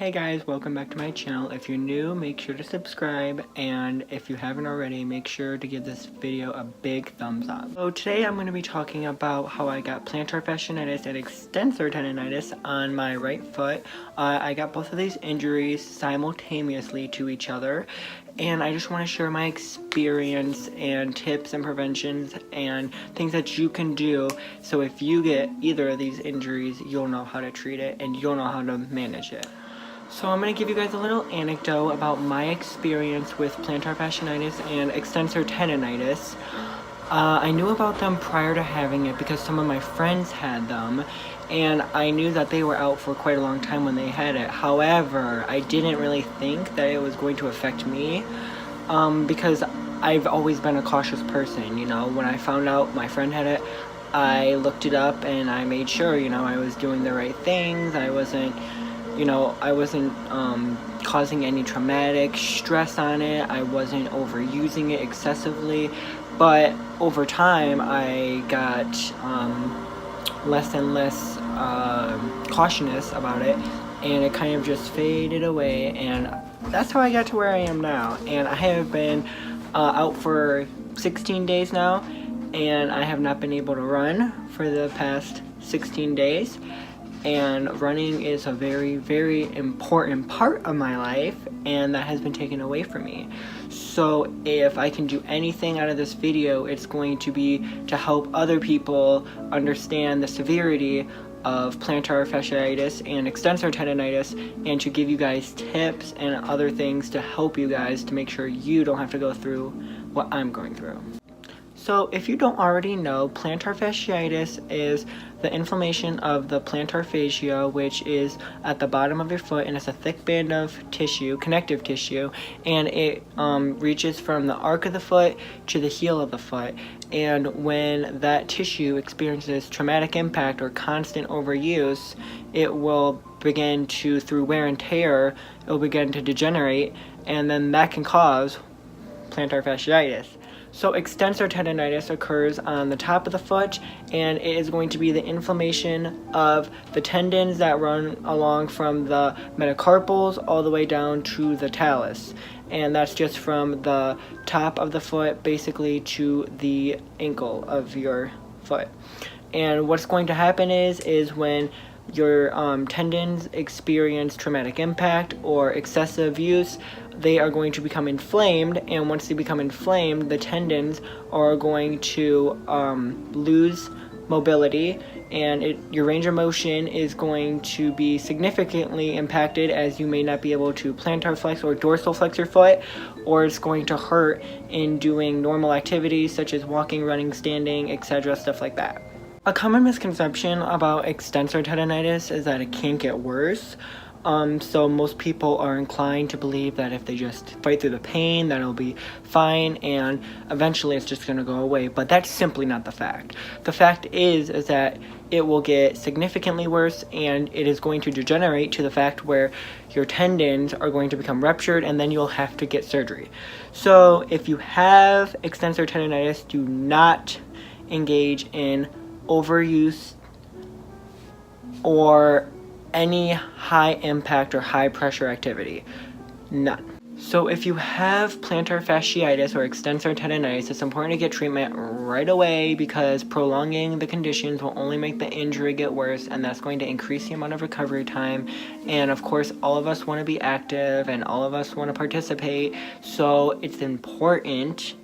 Hey guys, welcome back to my channel. If you're new, make sure to subscribe, and if you haven't already, make sure to give this video a big thumbs up. So today I'm going to be talking about how I got plantar fasciitis and extensor tendonitis on my right foot. I got both of these injuries simultaneously to each other, and I just want to share my experience and tips and preventions and things that you can do so if you get either of these injuries, you'll know how to treat it and you'll know how to manage it. So I'm going to give you guys a little anecdote about my experience with plantar fasciitis and extensor tendonitis. I knew about them prior to having it because some of my friends had them, and I knew that they were out for quite a long time when they had it. However, I didn't really think that it was going to affect me because I've always been a cautious person. You know, when I found out my friend had it, I looked it up and I made sure, you know, I was doing the right things. I wasn't causing any traumatic stress on it. I wasn't overusing it excessively, but over time I got less and less cautious about it, and it kind of just faded away, and that's how I got to where I am now. And I have been out for 16 days now, and I have not been able to run for the past 16 days. And running is a very, very important part of my life, and that has been taken away from me. So if I can do anything out of this video, it's going to be to help other people understand the severity of plantar fasciitis and extensor tendonitis, and to give you guys tips and other things to help you guys to make sure you don't have to go through what I'm going through. So if you don't already know, plantar fasciitis is the inflammation of the plantar fascia, which is at the bottom of your foot, and it's a thick band of tissue, connective tissue, and it reaches from the arc of the foot to the heel of the foot. And when that tissue experiences traumatic impact or constant overuse, it will begin to, through wear and tear, it will begin to degenerate, and then that can cause plantar fasciitis. So extensor tendonitis occurs on the top of the foot, and it is going to be the inflammation of the tendons that run along from the metacarpals all the way down to the talus. And that's just from the top of the foot basically to the ankle of your foot. And what's going to happen is when your tendons experience traumatic impact or excessive use, they are going to become inflamed, and once they become inflamed, the tendons are going to lose mobility, and your range of motion is going to be significantly impacted, as you may not be able to plantar flex or dorsal flex your foot, or it's going to hurt in doing normal activities such as walking, running, standing, etc., stuff like that. A common misconception about extensor tendonitis is that it can't get worse. So most people are inclined to believe that if they just fight through the pain, that it'll be fine, and eventually it's just going to go away. But that's simply not the fact. The fact is that it will get significantly worse, and it is going to degenerate to the fact where your tendons are going to become ruptured, and then you'll have to get surgery. So if you have extensor tendonitis, do not engage in overuse or any high impact or high pressure activity. None. So if you have plantar fasciitis or extensor tendonitis, it's important to get treatment right away, because prolonging the conditions will only make the injury get worse, and that's going to increase the amount of recovery time. And of course, all of us want to be active and all of us want to participate, so it's important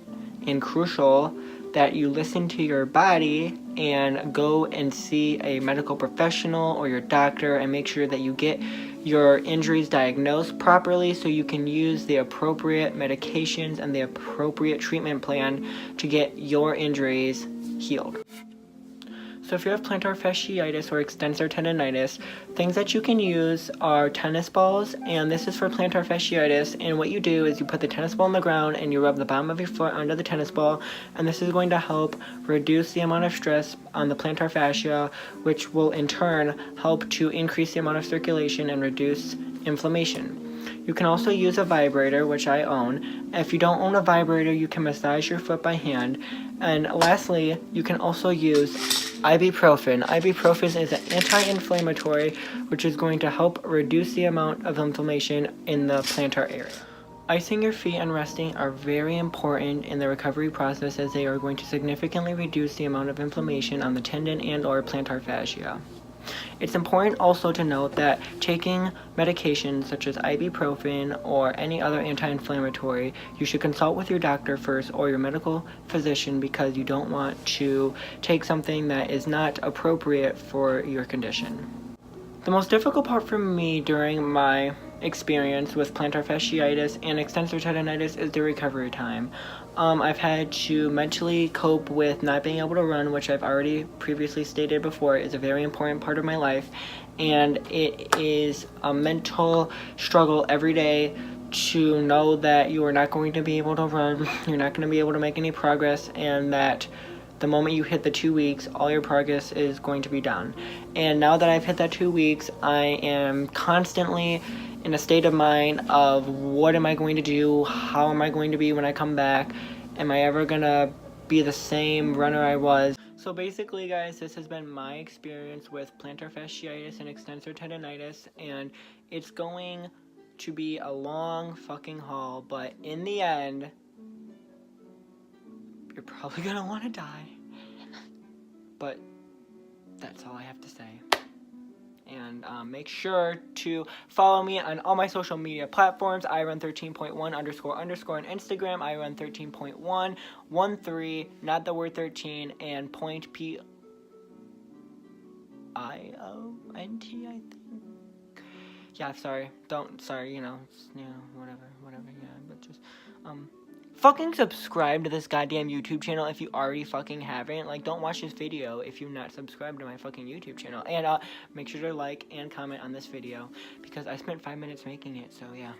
and crucial that you listen to your body and go and see a medical professional or your doctor and make sure that you get your injuries diagnosed properly so you can use the appropriate medications and the appropriate treatment plan to get your injuries healed. So if you have plantar fasciitis or extensor tendonitis, things that you can use are tennis balls, and this is for plantar fasciitis. And what you do is you put the tennis ball on the ground and you rub the bottom of your foot under the tennis ball, and this is going to help reduce the amount of stress on the plantar fascia, which will in turn help to increase the amount of circulation and reduce inflammation. You can also use a vibrator, which I own. If you don't own a vibrator, you can massage your foot by hand. And lastly, you can also use Ibuprofen. Ibuprofen is an anti-inflammatory, which is going to help reduce the amount of inflammation in the plantar area. Icing your feet and resting are very important in the recovery process, as they are going to significantly reduce the amount of inflammation on the tendon and or plantar fascia. It's important also to note that taking medications such as ibuprofen or any other anti-inflammatory, you should consult with your doctor first or your medical physician, because you don't want to take something that is not appropriate for your condition. The most difficult part for me during my experience with plantar fasciitis and extensor tendonitis is the recovery time. I've had to mentally cope with not being able to run, which I've already previously stated before is a very important part of my life, and it is a mental struggle every day to know that you are not going to be able to run, you're not going to be able to make any progress, and that the moment you hit the 2 weeks, all your progress is going to be done. And now that I've hit that 2 weeks, I am constantly in a state of mind of what am I going to do? How am I going to be when I come back? Am I ever gonna be the same runner I was? So basically, guys, this has been my experience with plantar fasciitis and extensor tendonitis, and it's going to be a long fucking haul, but in the end, you're probably gonna want to die. But that's all I have to say. And make sure to follow me on all my social media platforms. irun13.1 _ on Instagram. irun13.1 not the word 13, and point PIONT, I think. Yeah, sorry, whatever, yeah, but just, fucking subscribe to this goddamn YouTube channel if you already fucking haven't. Like, don't watch this video if you're not subscribed to my fucking YouTube channel. And make sure to like and comment on this video, because I spent 5 minutes making it, so yeah.